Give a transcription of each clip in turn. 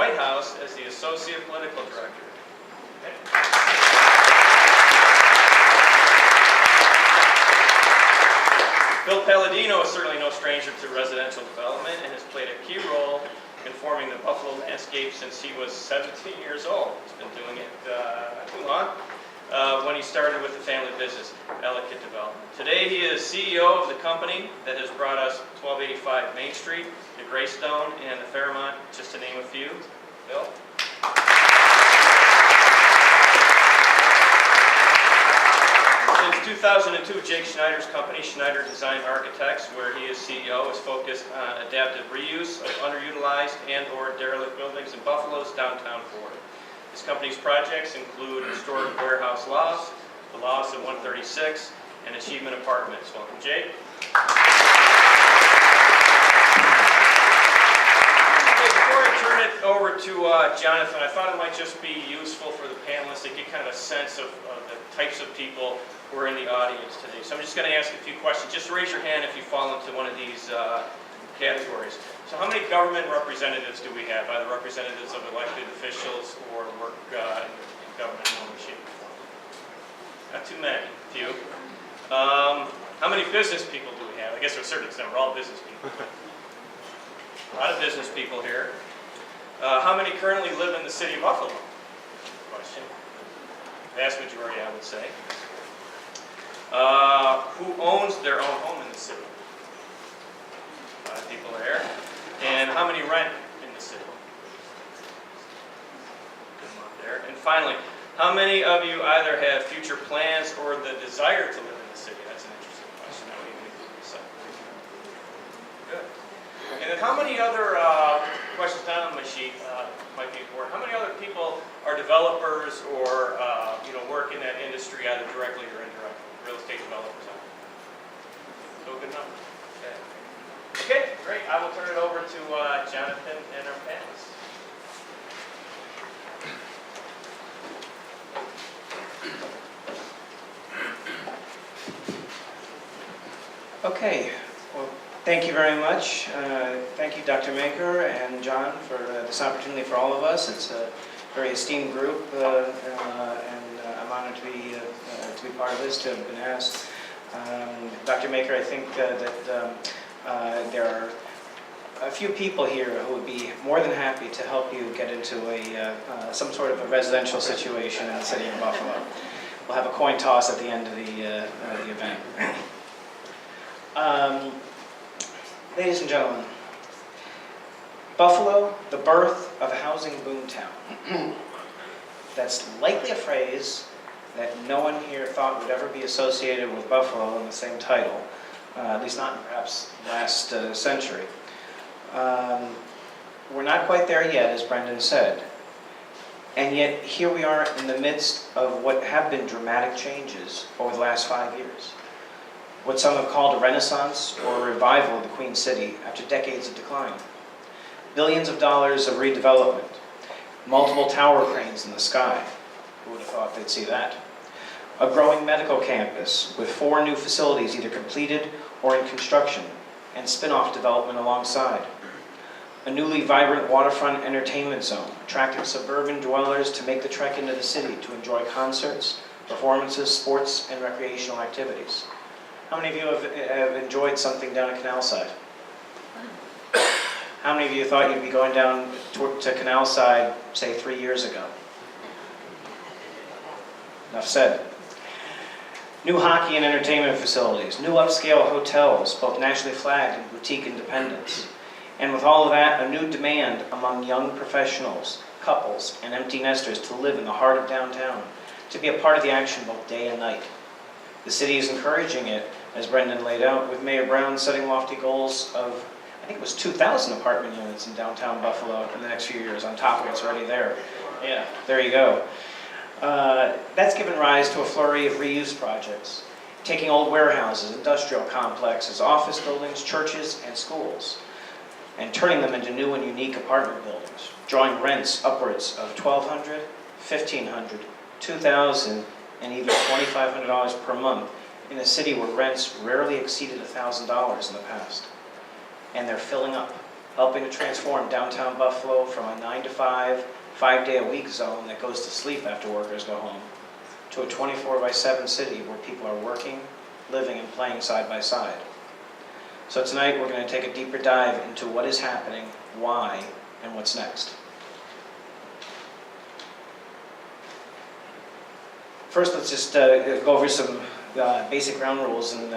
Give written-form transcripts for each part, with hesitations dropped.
White House as the Associate Political Director. Okay. Bill Palladino is certainly no stranger to residential development and has played a key role in forming the Buffalo landscape since he was 17 years old. He's been doing it not too long. When he started with the family business, Ellicott Development. Today he is CEO of the company that has brought us 1285 Main Street, the Greystone, and the Fairmont, just to name a few. Bill? Since 2002, Jake Schneider's company, Schneider Design Architects, where he is CEO, is focused on adaptive reuse of underutilized and or derelict buildings in Buffalo's downtown core. His company's projects include historic warehouse lofts, the lofts at 136, and Achievement Apartments. Welcome, Jake. Okay, before I turn it over to Jonathan, I thought it might just be useful for the panelists to get kind of a sense of the types of people who are in the audience today. So I'm just going to ask a few questions. Just raise your hand if you fall into one of these categories. So how many government representatives do we have, either representatives of elected officials or work in government in one shape or form? Not too many, few. How many business people do we have? I guess to a certain extent we're all business people. A lot of business people here. How many currently live in the city of Buffalo? Question. Vast majority, I would say. Who owns their own home in the city? A lot of people there. And how many rent in the city? Good amount there. And finally, how many of you either have future plans or the desire to live in the city? That's an interesting question. That would even include yourself. Good. And then how many other questions down on my sheet might be important? How many other people are developers or work in that industry either directly or indirectly? Real estate developers. So good enough. Okay. Okay, great. I will turn it over to Jonathan and our panelists. Okay. Well, thank you very much. Thank you, Dr. Maker and John, for this opportunity for all of us. It's a very esteemed group, and I'm honored to be part of this, to have been asked. Dr. Maker, I think that there are a few people here who would be more than happy to help you get into some sort of a residential situation in the city of Buffalo. We'll have a coin toss at the end of the event. Ladies and gentlemen, Buffalo, the birth of a housing boomtown. That's likely a phrase that no one here thought would ever be associated with Buffalo in the same title, at least not in perhaps last century. We're not quite there yet, as Brendan said, and yet here we are in the midst of what have been dramatic changes over the last 5 years. What some have called a renaissance or a revival of the Queen City after decades of decline. Billions of dollars of redevelopment, multiple tower cranes in the sky. Who would have thought they'd see that? A growing medical campus with 4 new facilities either completed or in construction, and spin-off development alongside. A newly vibrant waterfront entertainment zone, attracting suburban dwellers to make the trek into the city to enjoy concerts, performances, sports, and recreational activities. How many of you have enjoyed something down at Canal Side? How many of you thought you'd be going down to Canal Side, say, 3 years ago? Enough said. New hockey and entertainment facilities, new upscale hotels, both nationally flagged and boutique independents. And with all of that, a new demand among young professionals, couples, and empty nesters to live in the heart of downtown, to be a part of the action both day and night. The city is encouraging it, as Brendan laid out, with Mayor Brown setting lofty goals of, I think it was 2,000 apartment units in downtown Buffalo in the next few years, on top of what's already there. Yeah, there you go. That's given rise to a flurry of reuse projects, taking old warehouses, industrial complexes, office buildings, churches, and schools, and turning them into new and unique apartment buildings, drawing rents upwards of $1,200, $1,500, $2,000, and even $2,500 per month in a city where rents rarely exceeded $1,000 in the past. And they're filling up. helping to transform downtown Buffalo from a 9 to 5, 5-day-a-week zone that goes to sleep after workers go home, to a 24/7 city where people are working, living, and playing side by side. So tonight we're going to take a deeper dive into what is happening, why, and what's next. First, let's just go over some basic ground rules and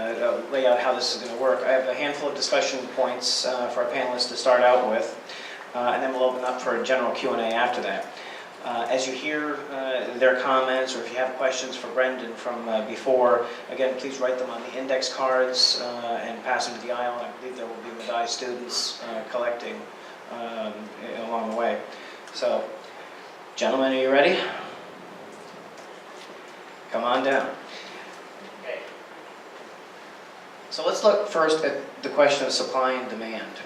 lay out how this is going to work. I have a handful of discussion points for our panelists to start out with, and then we'll open up for a general Q&A after that. As you hear their comments, or if you have questions for Brendan from before, again, please write them on the index cards and pass them to the aisle. I believe there will be Medaille students collecting along the way. So, gentlemen, are you ready? Come on down. Okay. So let's look first at the question of supply and demand.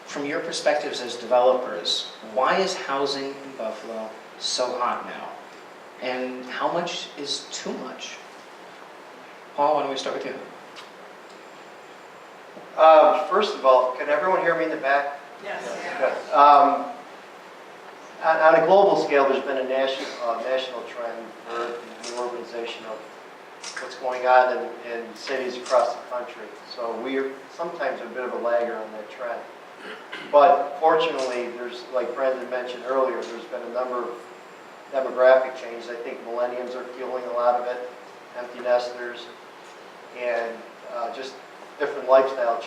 From your perspectives as developers, why is housing in Buffalo so hot now? And how much is too much? Paul, why don't we start with you? First of all, can everyone hear me in the back? Yes. Good. On a global scale, there's been a national trend for the urbanization of what's going on in cities across the country. So we're sometimes a bit of a lagger on that trend. But fortunately, there's, like Brendan mentioned earlier, there's been a number of demographic changes. I think millennials are fueling a lot of it, empty nesters, and just different lifestyle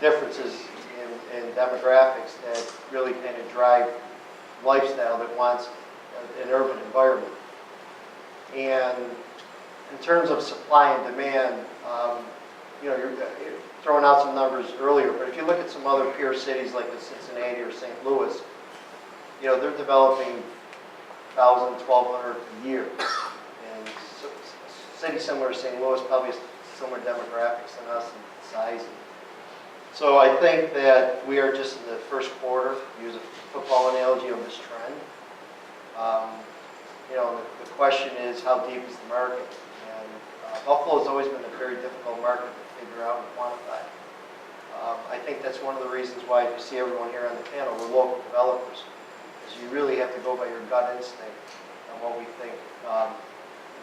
differences in demographics that really kind of drive lifestyle that wants an urban environment. And in terms of supply and demand, you're throwing out some numbers earlier, but if you look at some other peer cities like Cincinnati or St. Louis, they're developing 1,000, 1,200 a year. And cities similar to St. Louis probably has similar demographics than us in size. So I think that we are just in the first quarter, to use a football analogy, of this trend. The question is, how deep is the market? And Buffalo has always been a very difficult market to figure out and quantify. I think that's one of the reasons why you see everyone here on the panel, we're local developers, because you really have to go by your gut instinct on what we think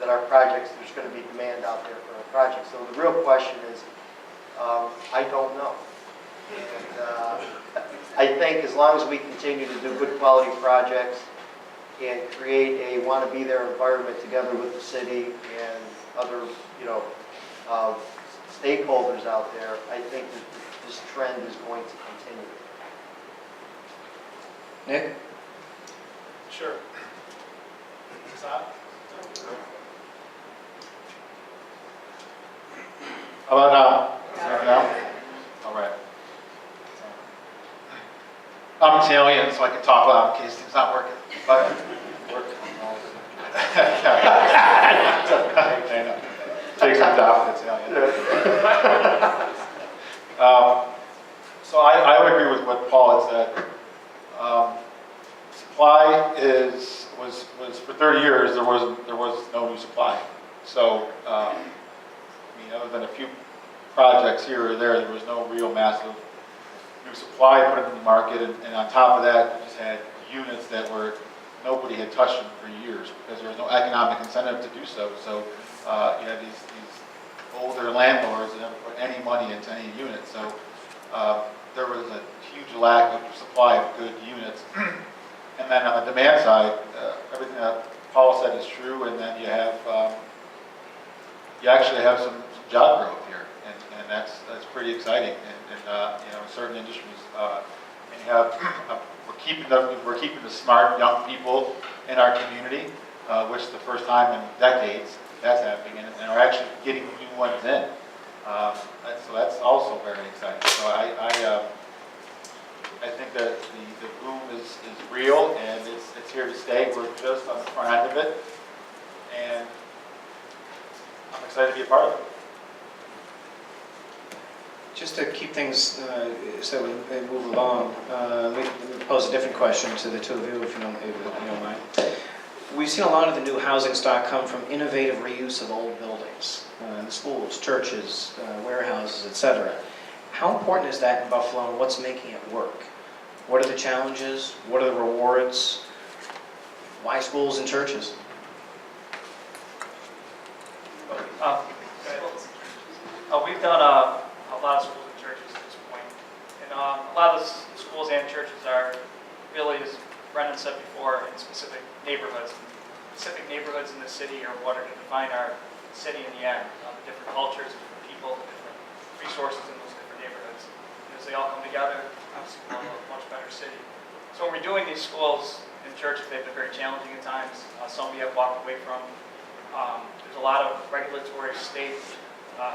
that our projects, there's going to be demand out there for our projects. So the real question is, I don't know. And I think as long as we continue to do good quality projects and create a want-to-be-there environment together with the city and other, stakeholders out there, I think that this trend is going to continue. Nick? Sure. Is that? How about now? Hear me now? All right. I'm Italian, so I can talk loud in case it's not working. But working. I know. Take some down Italian. So I would agree with what Paul had said. Supply was for 30 years there was no new supply. So other than a few projects here or there was no real massive new supply put into the market, and on top of that, we just had units that nobody had touched them for years because there was no economic incentive to do so. So you had these older landlords that never put any money into any unit. So there was a huge lack of supply of good units. And then on the demand side, everything that Paul said is true, and then you actually have some job growth here, and that's pretty exciting. And certain industries, and you have we're keeping the smart young people in our community, which is the first time in decades that's happening, and we're actually getting new ones in. So that's also very exciting. So I think that the boom is real, and it's here to stay. We're just on the front end of it, and I'm excited to be a part of it. Just to keep things so we move along, let me pose a different question to the two of you, if you don't mind. We've seen a lot of the new housing stock come from innovative reuse of old buildings, schools, churches, warehouses, etc. How important is that in Buffalo, and what's making it work? What are the challenges? What are the rewards? Why schools and churches? We've done a lot of schools and churches at this point. And a lot of the schools and churches are really, as Brendan said before, in specific neighborhoods. Specific neighborhoods in the city are what are to define our city in the end. The different cultures, different people, different resources in those different neighborhoods. And as they all come together, obviously we'll have a much better city. So when we're doing these schools and churches, they've been very challenging at times. Some we have walked away from. There's a lot of regulatory state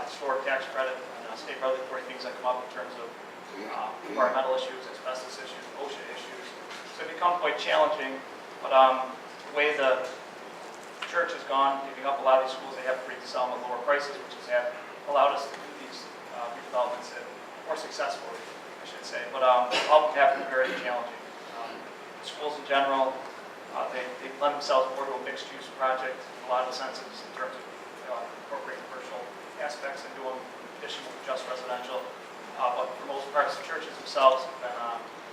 historic tax credit and state regulatory things that come up in terms of environmental issues, asbestos issues, OSHA issues. So it become quite challenging. But the way the church has gone, giving up a lot of these schools, they have agreed to sell them at lower prices, which has allowed us to do these redevelopments more successfully, I should say. But all of them have been very challenging. Schools in general, they lend themselves more to a mixed-use project in a lot of senses in terms of incorporating commercial aspects and doing additional to just residential. But for most parts, the churches themselves have been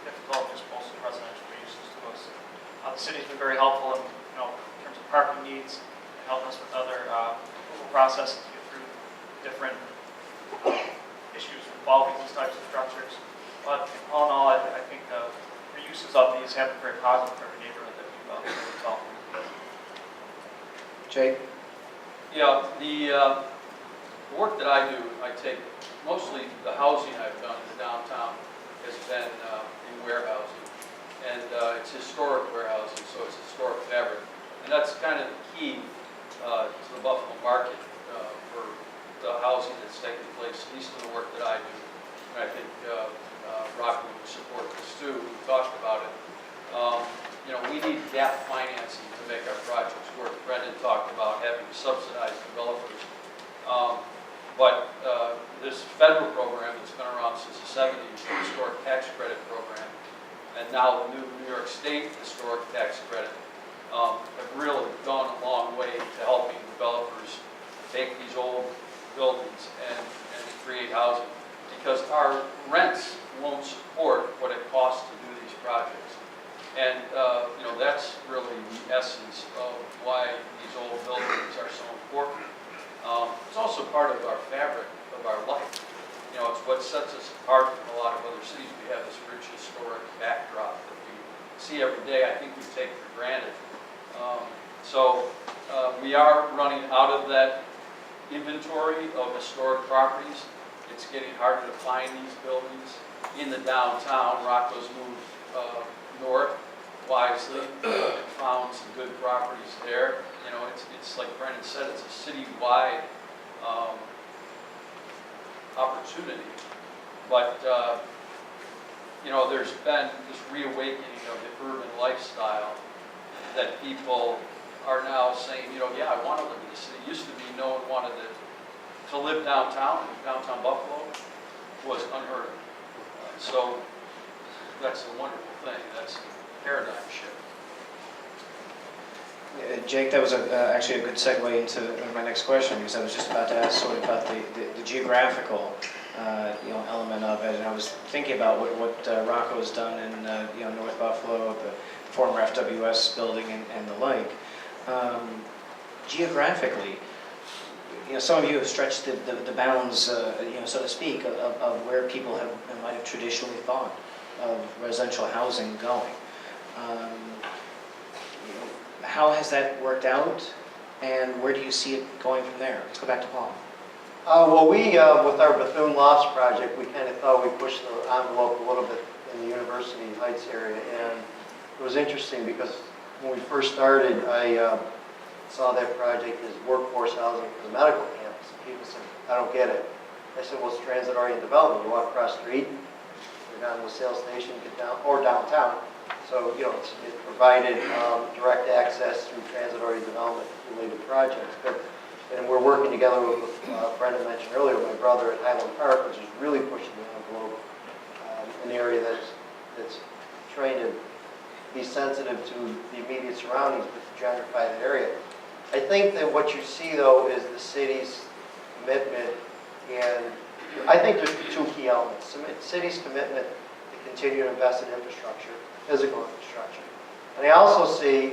difficult, just mostly residential uses to us. The city's been very helpful in terms of parking needs, and helping us with other approval processes to get through different issues involving these types of structures. But all in all, I think the uses of these have been very positive for every neighborhood that we've developed. Jake? Yeah, the work that I do, I take mostly the housing I've done in the downtown has been in warehousing. And it's historic warehousing, so it's historic fabric. And that's kind of the key to the Buffalo market for the housing that's taking place, at least in the work that I do. And I think Rockland would support this too. We talked about it. We need gap financing to make our projects work. Brendan talked about having subsidized developers. But this federal program that's been around since the 70s, the Historic Tax Credit Program, and now the new New York State Historic Tax Credit, have really gone a long way to helping developers take these old buildings and create housing. Because our rents won't support what it costs to do these projects. And that's really the essence of why these old buildings are so important. It's also part of our fabric of our life. It's what sets us apart from a lot of other cities. We have this rich historic backdrop that we see every day. I think we take for granted. So we are running out of that inventory of historic properties. It's getting harder to find these buildings in the downtown. Rocco's moved north wisely and found some good properties there. It's like Brendan said, it's a citywide opportunity. But there's been this reawakening of the urban lifestyle that people are now saying, yeah, I want to live in the city. It used to be no one wanted to live downtown. Downtown Buffalo was unheard of. So that's a wonderful thing. That's a paradigm shift. Jake, that was actually a good segue into my next question, because I was just about to ask sort of about the geographical element of it, and I was thinking about what Rocco has done in North Buffalo, the former FWS building and the like. Geographically, some of you have stretched the bounds, so to speak, of where people might have traditionally thought of residential housing going. How has that worked out, and where do you see it going from there? Let's go back to Paul. Well, we, with our Bethune Lofts project, we kind of thought we pushed the envelope a little bit in the University Heights area, and it was interesting because when we first started, I saw that project as workforce housing for the medical campus. People said, I don't get it. I said, well, it's transit-oriented development. You walk across the street, you're down to the sales station, get down, or downtown. So, it provided direct access through transit-oriented development related projects. And we're working together with, Brendan mentioned earlier, my brother at Highland Park, which is really pushing the envelope, an area that's trying to be sensitive to the immediate surroundings, but to gentrify that area. I think that what you see, though, is the city's commitment, and I think there's two key elements. The city's commitment to continue to invest in infrastructure, physical infrastructure. And I also see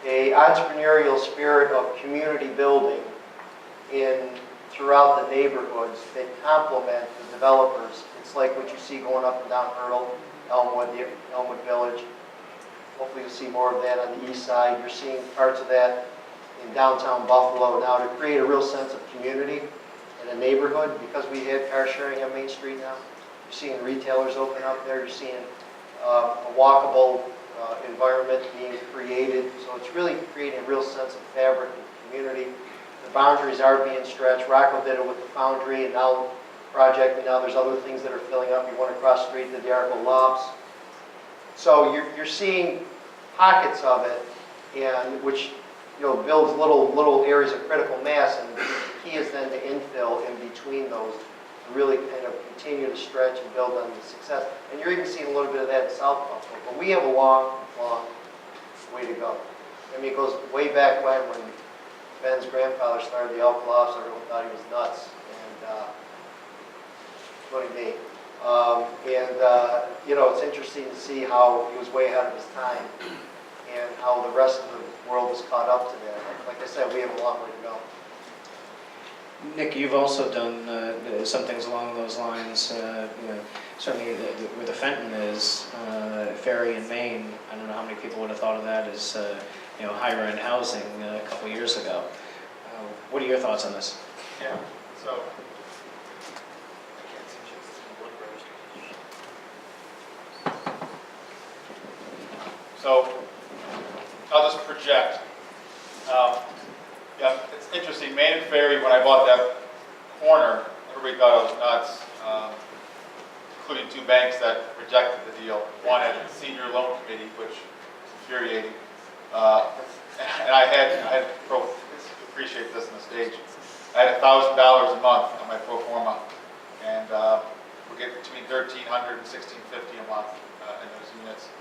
a entrepreneurial spirit of community building throughout the neighborhoods that complement the developers. It's like what you see going up and down Hurdle, Elmwood Village. Hopefully you'll see more of that on the east side. You're seeing parts of that in downtown Buffalo now to create a real sense of community in a neighborhood, because we have car sharing on Main Street now. You're seeing retailers open up there. You're seeing a walkable environment being created. So it's really creating a real sense of fabric and community. The boundaries are being stretched. Rocco did it with the foundry and now project, and now there's other things that are filling up. You went across the street to the Arco Lofts. So you're seeing pockets of it, and which builds little areas of critical mass, and the key is then to infill in between those to really kind of continue to stretch and build on the success. And you're even seeing a little bit of that in South Buffalo, but we have a long way to go. I mean, it goes way back when Ben's grandfather started the Arco Lofts. Everyone thought he was nuts, and including me. It's interesting to see how he was way ahead of his time and how the rest of the world has caught up to that. Like I said, we have a long way to go. Nick, you've also done some things along those lines. Certainly where the Fenton is, Ferry in Maine, I don't know how many people would have thought of that as higher end housing a couple of years ago. What are your thoughts on this? Yeah, so. So, I'll just project. Yeah, it's interesting. Main and Ferry, when I bought that corner, everybody thought I was nuts, including two banks that rejected the deal. One at the senior loan committee, which is infuriating. And I had appreciate this on the stage. I had $1,000 a month on my pro forma, and we're getting between $1,300 and $1,650 a month in those units.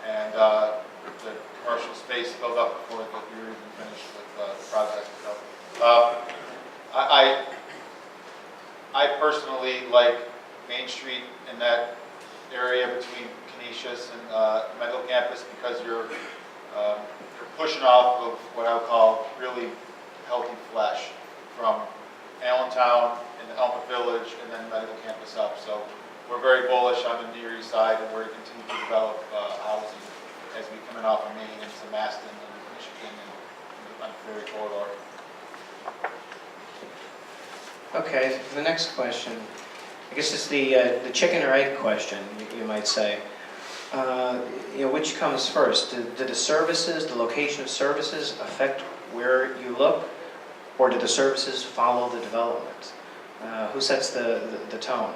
And the commercial space filled up before we were even finished with the project. So, I personally like Main Street in that area between Canisius and Medical Campus, because you're pushing off of what I would call really healthy flesh from Allentown and Elmwood Village and then Medical Campus up. So we're very bullish on the Near East Side, and we're going to continue to develop housing as we come in off of Maine into Maston and Michigan and on the Ferry corridor. Okay, the next question, I guess it's the chicken or egg question, you might say. Which comes first? Do the services, the location of services, affect where you look, or do the services follow the development? Who sets the tone?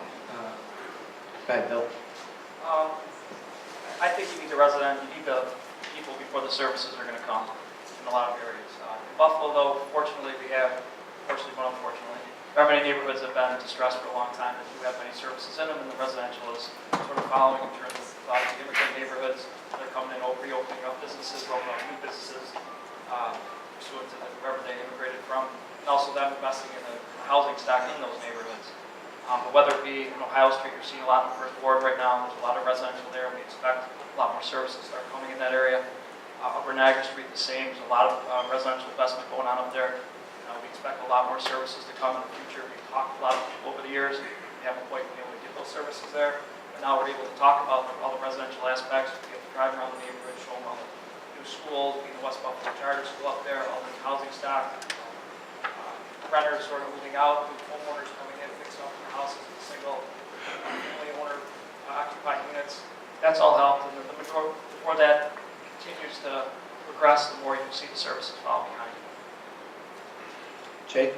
Go ahead, Bill. I think you need the people before the services are going to come in a lot of areas. In Buffalo, though, fortunately, but unfortunately, there are many neighborhoods that have been distressed for a long time that do have many services in them, and the residential is sort of following in terms of the immigrant neighborhoods. They're coming in, reopening up businesses, opening up new businesses, pursuant to wherever they immigrated from, and also them investing in the housing stock in those neighborhoods. But whether it be in Ohio Street, you're seeing a lot in the First Ward right now. There's a lot of residential there, and we expect a lot more services to start coming in that area. Upper Niagara Street, the same. There's a lot of residential investment going on up there. We expect a lot more services to come in the future. We've talked a lot over the years. We haven't quite been able to get those services there. But now we're able to talk about all the residential aspects. We get to drive around the neighborhood, show them all the new schools, being the West Buffalo Charter School up there, all the housing stock. Renters sort of moving out, new homeowners coming in, fixing up their houses with single family owner occupied units. That's all helped, and the more that continues to progress, the more you see the services follow behind. Jake?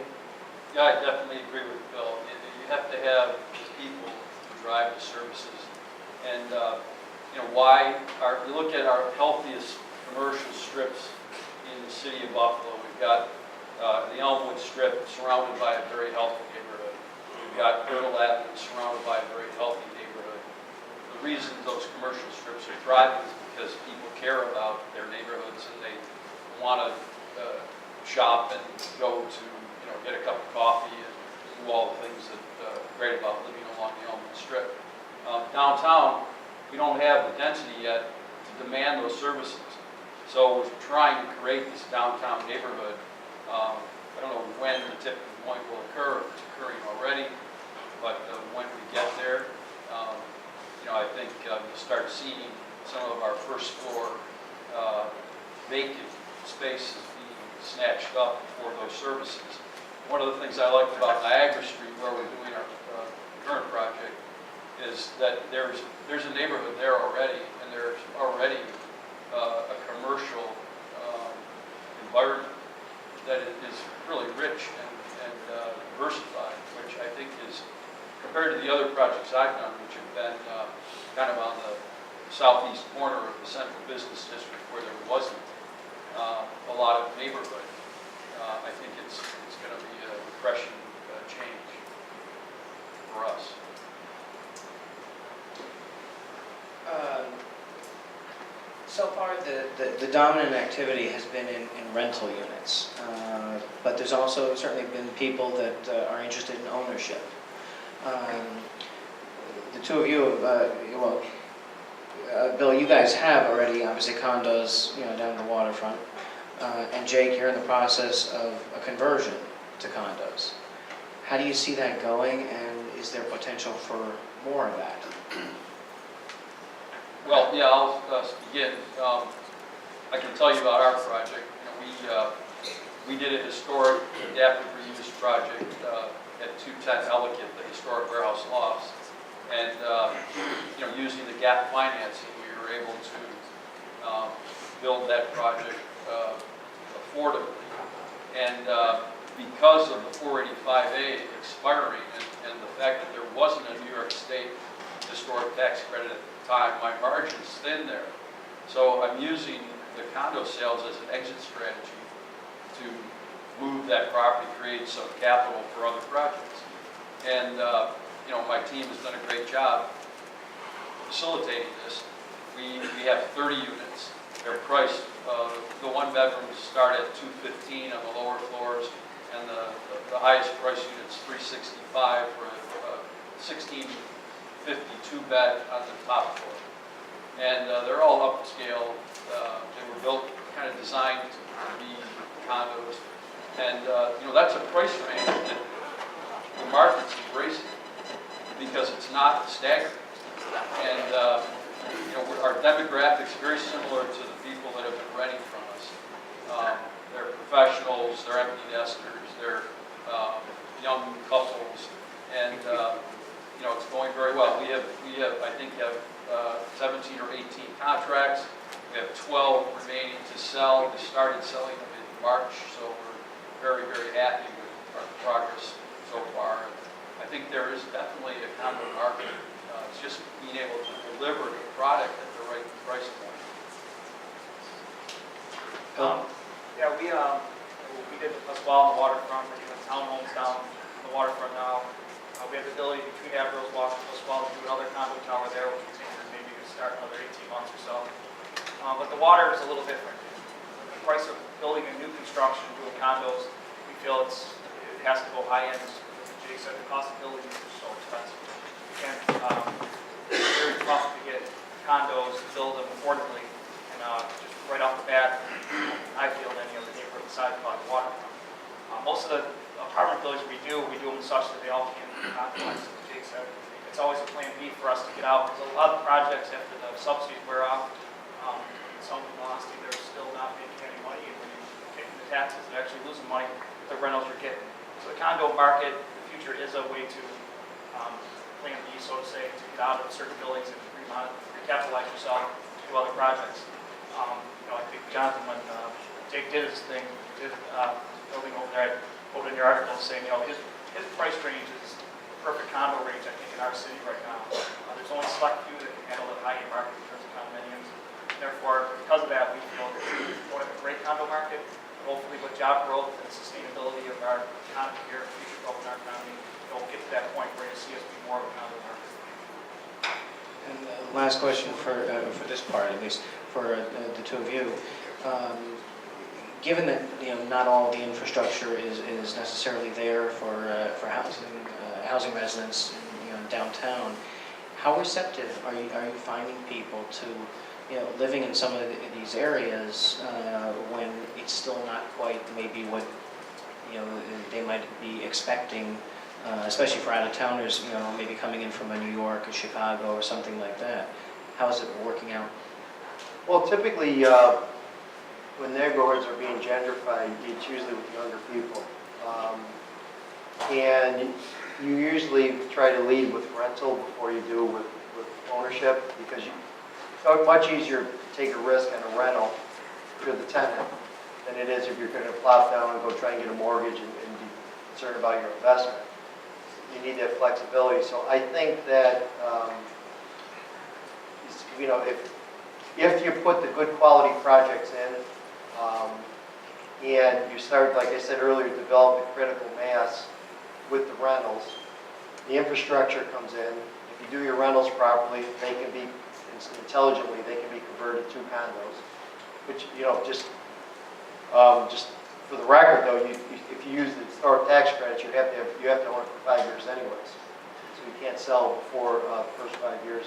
Yeah, I definitely agree with Bill. You have to have people to drive the services. And, you look at our healthiest commercial strips in the city of Buffalo. We've got the Elmwood Strip surrounded by a very healthy neighborhood. We've got Hurdle Avenue surrounded by a very healthy neighborhood. The reason those commercial strips are thriving is because people care about their neighborhoods and they want to shop and go to, get a cup of coffee and do all the things that are great about living along the Elmwood Strip. Downtown, we don't have the density yet to demand those services. So we're trying to create this downtown neighborhood. I don't know when the tipping point will occur, if it's occurring already, but when we get there, I think you'll start seeing some of our first floor vacant spaces being snatched up for those services. One of the things I liked about Niagara Street, where we're doing our current project, is that there's a neighborhood there already, and there's already a commercial environment that is really rich and diversified, which I think is, compared to the other projects I've done, which have been kind of on the southeast corner of the central business district where there wasn't a lot of neighborhood, I think it's going to be a refreshing change for us. So far, the dominant activity has been in rental units, but there's also certainly been people that are interested in ownership. The two of you, Bill, you guys have already obviously condos, down the waterfront, and Jake, you're in the process of a conversion to condos. How do you see that going, and is there potential for more of that? Well, yeah, I'll begin. I can tell you about our project. We did a historic adaptive reuse project at 210 Ellicott, the historic warehouse lofts, and using the gap financing, we were able to build that project affordably. And because of the 485A expiring and the fact that there wasn't a New York State historic tax credit at the time, my margin's thin there. So I'm using the condo sales as an exit strategy to move that property, create some capital for other projects. And my team has done a great job facilitating this. We have 30 units. They're priced, the one bedrooms start at $215 on the lower floors, and the highest price unit's $365 for a 1652 bed on the top floor. And they're all upscale. They were built, kind of designed to be condos. And that's a price range that the market's embracing because it's not staggering. And our demographics very similar to the people that have been renting from us. They're professionals, they're empty nesters, they're young couples, and it's going very well. We have I think 17 or 18 contracts. We have 12 remaining to sell. We started selling them in March, so we're very, very happy with our progress so far. I think there is definitely a condo market. It's just being able to deliver the product at the right price point. We did as well on the waterfront. We're doing townhomes down on the waterfront now. We have the ability between Avrils Walk as well to do another condo tower there, which we think maybe could start another 18 months or so. But the water is a little different. The price of building a new construction, doing condos, we feel it has to go high end. As Jake said, the cost of building is so expensive. It's very tough to get condos to build them affordably. And just right off the bat, I feel any other neighborhood beside the waterfront. Most of the apartment buildings we do them such that they all can be complex, as Jake said. It's always a plan B for us to get out, because a lot of the projects, after the subsidies wear off, some of them honestly, they're still not making any money, and when you're taking the taxes, they're actually losing money with the rentals you're getting. So the condo market, the future is a way to plan B, so to say, to get out of certain buildings and recapitalize yourself to do other projects. I think Jonathan, when Jake did his thing, building over there, I quoted in your article saying, his price range is the perfect condo range, I think, in our city right now. There's only select few that can handle the high-end market in terms of condominiums. Therefore, because of that, we feel that we have a great condo market. Hopefully, with job growth and sustainability of our economy here, future growth in our economy, we'll get to that point where you see us be more of a condo market. And last question for this part, at least for the two of you. Given that not all the infrastructure is necessarily there for housing residents downtown, How receptive are you finding people to, living in some of these areas when it's still not quite maybe what, they might be expecting, especially for out-of-towners, maybe coming in from a New York or Chicago or something like that? How is it working out? Well, typically, when neighborhoods are being gentrified, it's usually with younger people. And you usually try to lead with rental before you do with ownership, because it's much easier to take a risk on a rental if you're the tenant than it is if you're going to plop down and go try and get a mortgage and be concerned about your investment. You need that flexibility. So I think that, if you put the good quality projects in, and you start, like I said earlier, develop the critical mass with the rentals, the infrastructure comes in. If you do your rentals properly, they can be, intelligently, they can be converted to condos. Which, just for the record though, if you use the historic tax credits, you have to own it for 5 years anyways. So you can't sell before the first 5 years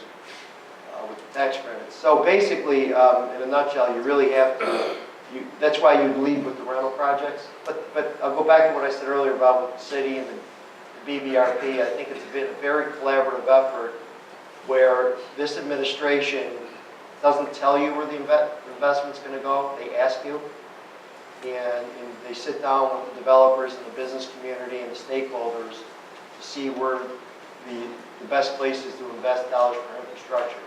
with the tax credits. So basically, in a nutshell, you really have to, that's why you lead with the rental projects. But I'll go back to what I said earlier about with the city and the BVRP. I think it's a very collaborative effort where this administration doesn't tell you where the investment's going to go. They ask you. And they sit down with the developers and the business community and the stakeholders to see where the best places to invest dollars for infrastructure.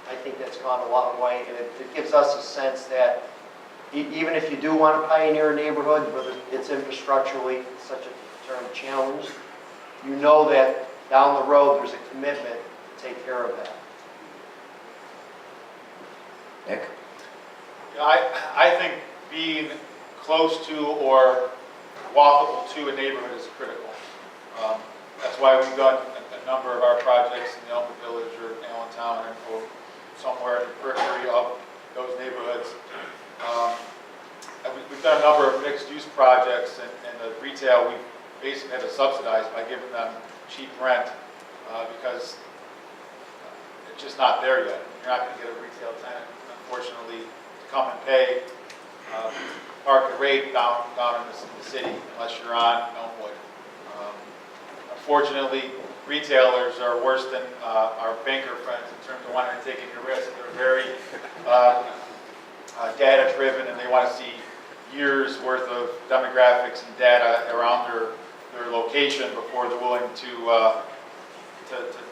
I think that's gone a long way, and it gives us a sense that even if you do want to pioneer a neighborhood, whether it's infrastructurally such a term challenged, you know that down the road there's a commitment to take care of that. Nick? I think being close to or walkable to a neighborhood is critical. That's why we've done a number of our projects in the Elmwood Village or Allentown or somewhere in the periphery of those neighborhoods. We've done a number of mixed-use projects, and the retail we've basically had to subsidize by giving them cheap rent because it's just not there yet. You're not going to get a retail tenant, unfortunately, to come and pay market rate down in the city unless you're on Elmwood. Unfortunately, retailers are worse than our banker friends in terms of wanting to take any risk. They're very data-driven, and they want to see years worth of demographics and data around their location before they're willing to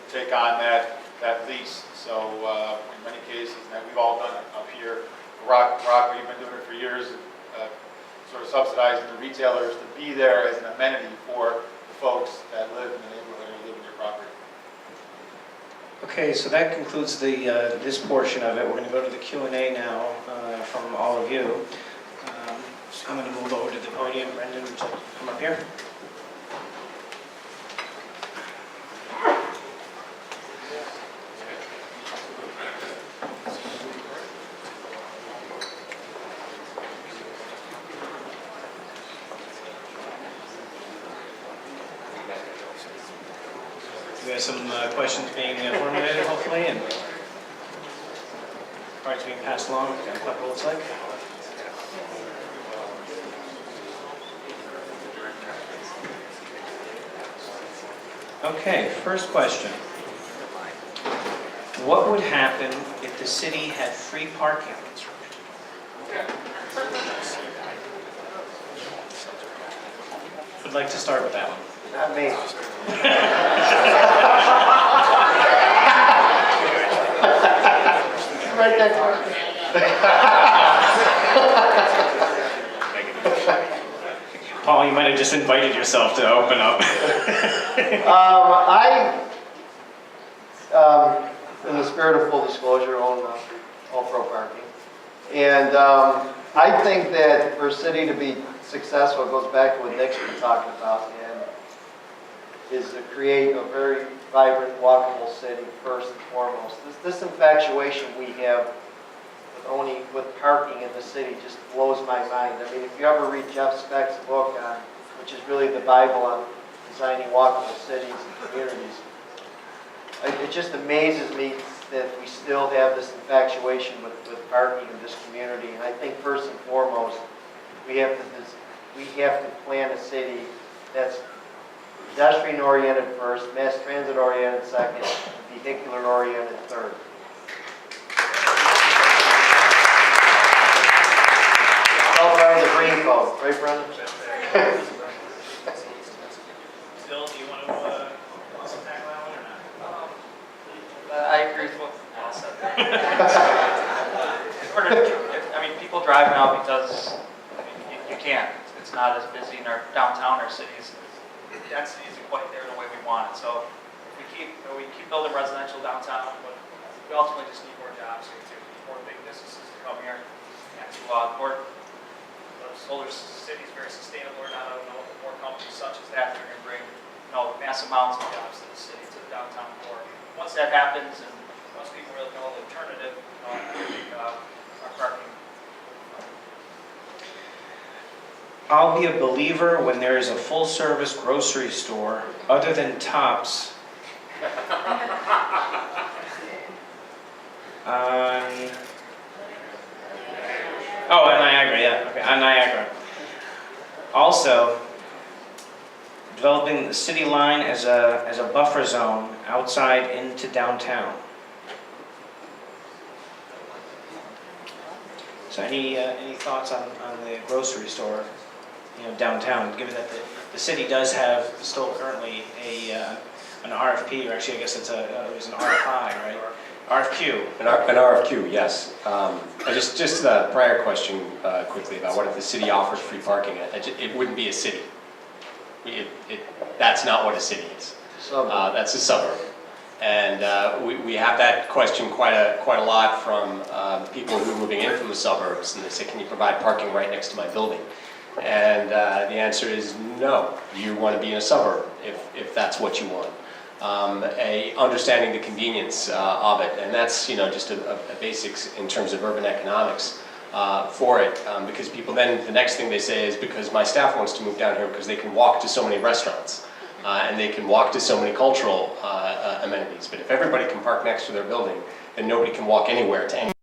take on that lease. So in many cases, and we've all done it up here. Rock, we've been doing it for years, sort of subsidizing the retailers to be there as an amenity for the folks that live in the neighborhood or live in your property. Okay, so that concludes this portion of it. We're going to go to the Q&A now from all of you. So I'm going to move over to the podium. Brendan, would you like to come up here? We have some questions being formulated, hopefully, and cards being passed along. We've got a couple, looks like. Okay, first question. What would happen if the city had free parking? Would like to start with that one. Not me. Right there. Paul, you might have just invited yourself to open up. In the spirit of full disclosure, own all-pro parking. And I think that for a city to be successful, it goes back to what Nick's been talking about, and is to create a very vibrant, walkable city first and foremost. This infatuation we have with parking in the city just blows my mind. I mean, if you ever read Jeff Speck's book on, which is really the Bible on designing walkable cities and communities, it just amazes me that we still have this infatuation with parking in this community. And I think first and foremost, we have to plan a city that's pedestrian oriented first, mass transit oriented second, vehicular oriented third. All part of the green code, right, Brendan? Bill, do you want to also tackle that one or not? I agree with what Paul said. I mean, people drive now because, I mean, you can't. It's not as busy in our downtown, our cities. The density isn't quite there the way we want it. So if we keep building residential downtown, but we ultimately just need more jobs here too, more big businesses to come here. And to more, solar city is very sustainable or not, I don't know, but more companies such as that, they're going to bring, mass amounts of jobs to the city, to the downtown core. Once that happens, and once people really know the alternative, I think our parking. I'll be a believer when there is a full-service grocery store other than Tops on Niagara, yeah, okay, on Niagara. Also, developing the city line as a buffer zone outside into downtown. So any thoughts on the grocery store, downtown, given that the city does have still currently an RFP, or actually I guess it was an RFI, right? RFQ. An RFQ, yes. Just the prior question quickly about what if the city offers free parking? It wouldn't be a city. That's not what a city is. That's a suburb. And we have that question quite a lot from people who are moving in from the suburbs, and they say, can you provide parking right next to my building? And the answer is no. You want to be in a suburb if that's what you want. Understanding the convenience of it, and that's just a basics in terms of urban economics for it, because people then the next thing they say is because my staff wants to move down here because they can walk to so many restaurants and they can walk to so many cultural amenities. But if everybody can park next to their building, then nobody can walk anywhere to any.